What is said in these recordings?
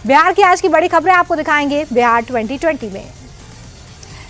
बिहार की आज की बड़ी खबरें आपको दिखाएंगे बिहार 2020 में।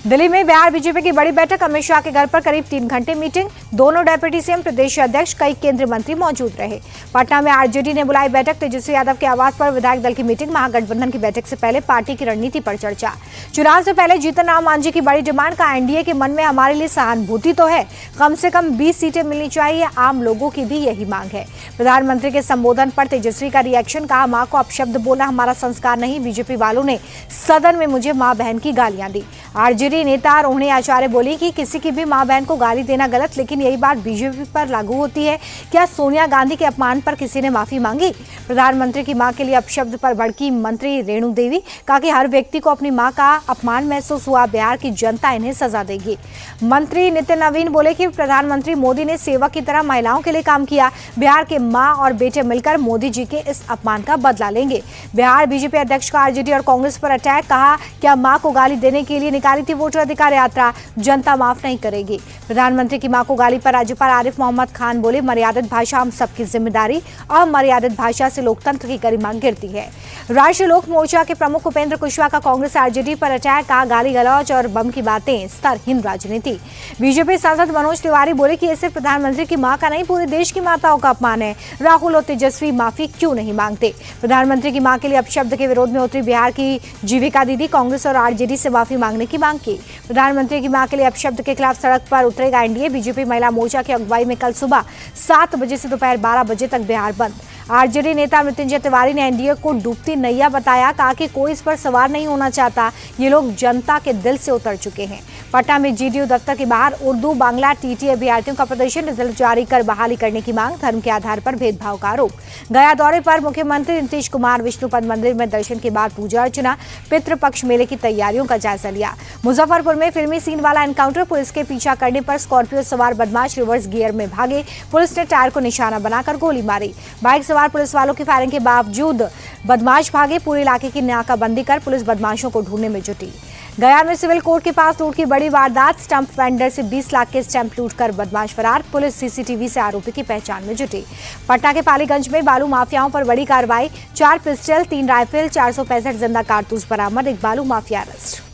दिल्ली में बिहार बीजेपी की बड़ी बैठक, अमित शाह के घर पर करीब 3 घंटे मीटिंग, दोनों डेप्यूटी सीएम, प्रदेश अध्यक्ष, कई केंद्रीय मंत्री मौजूद रहे। पटना में आरजेडी ने बुलाई बैठक, तेजस्वी यादव के आवास पर विधायक दल की मीटिंग, महागठबंधन की बैठक से पहले पार्टी की रणनीति पर चर्चा। चुनाव से पहले जीतन राम मांझी की बड़ी डिमांड का एनडीए के मन में हमारे लिए सहानुभूति तो है, कम से कम 20 सीटें मिलनी चाहिए, आम लोगों की भी यही मांग है। प्रधानमंत्री के संबोधन पर तेजस्वी का रिएक्शन, कहा मां को अपशब्द बोलना हमारा संस्कार नहीं, बीजेपी वालों ने सदन में मुझे मां बहन की गालियां दी। आरजेडी नेता रोहिणी आचार्य बोली कि किसी की भी मां बहन को गाली देना गलत, लेकिन यही बात बीजेपी पर लागू होती है क्या? सोनिया गांधी के अपमान पर किसी ने माफी मांगी? प्रधानमंत्री की मां के लिए अपशब्द पर भड़की मंत्री रेणु देवी, कहा कि हर व्यक्ति को अपनी मां का अपमान महसूस हुआ, बिहार की जनता इन्हें सजा देगी। मंत्री नितिन नवीन बोले कि प्रधानमंत्री मोदी ने सेवक की तरह महिलाओं के लिए काम किया, बिहार के मां और बेटे मिलकर मोदी जी के इस अपमान का बदला लेंगे। बिहार बीजेपी अध्यक्ष का आरजेडी और कांग्रेस पर अटैक, कहा क्या मां को गाली देने के लिए निकाली थी वोटर अधिकार यात्रा, जनता माफ नहीं करेगी। प्रधानमंत्री की मां को गाली पर राज्यपाल आरिफ मोहम्मद खान बोले मर्यादित भाषा हम सबकी जिम्मेदारी, अमर्यादित भाषा से लोकतंत्र की गरिमा गिरती है। राष्ट्रीय लोक मोर्चा के प्रमुख उपेंद्र कुशवाहा का कांग्रेस आरजेडी पर अटैक, कहा गाली गलौज और बम की बातें स्तरहीन राजनीति। बीजेपी सांसद मनोज तिवारी बोले कि ऐसे प्रधानमंत्री की मां का नहीं, पूरे देश की माताओं का अपमान है, राहुल और तेजस्वी माफी क्यों नहीं मांगते? प्रधानमंत्री की मां के लिए अपशब्द के विरोध में उतरी बिहार की जीविका दीदी, कांग्रेस और आरजेडी से माफी मांगने की मांग की। प्रधानमंत्री की मां के लिए अपशब्द के खिलाफ सड़क पर उतरेगा एनडीए, बीजेपी महिला मोर्चा की अगुवाई में कल सुबह 7 बजे से दोपहर 12 बजे तक बिहार बंद। आरजेडी नेता मृत्युंजय तिवारी ने एनडीए को डूबती नैया बताया, कहा कि कोई इस पर सवार नहीं होना चाहता, ये लोग जनता के दिल से उतर चुके हैं। पटना में जीडीयू दफ्तर के बाहर उर्दू बांग्ला टीटी अभ्यर्थियों का प्रदर्शन, रिजल्ट जारी कर बहाली करने की मांग, धर्म के आधार पर भेदभाव का आरोप। गया दौरे पर मुख्यमंत्री नीतीश कुमार, विष्णुपद मंदिर में दर्शन के बाद पूजा अर्चना, पितृपक्ष मेले की तैयारियों का जायजा लिया। मुजफ्फरपुर में फिल्मी सीन वाला एनकाउंटर, पुलिस के पीछा करने पर स्कॉर्पियो सवार बदमाश रिवर्स गियर में भागे, पुलिस ने टायर को निशाना बनाकर गोली मारी। बाइक सवार पुलिस वालों की फायरिंग के बावजूद बदमाश भागे, पूरे इलाके की नाकाबंदी कर पुलिस बदमाशों को ढूंढने में जुटी। गया में सिविल कोर्ट के पास लूट की बड़ी वारदात, स्टंप वेंडर से 20 लाख के स्टंप लूटकर बदमाश फरार, पुलिस सीसीटीवी से आरोपी की पहचान में जुटी। पटना के पालीगंज में बालू माफियाओं पर बड़ी कार्रवाई, 4 पिस्टल, 3 राइफल, 465 जिंदा कारतूस बरामद, एक बालू माफिया अरेस्ट।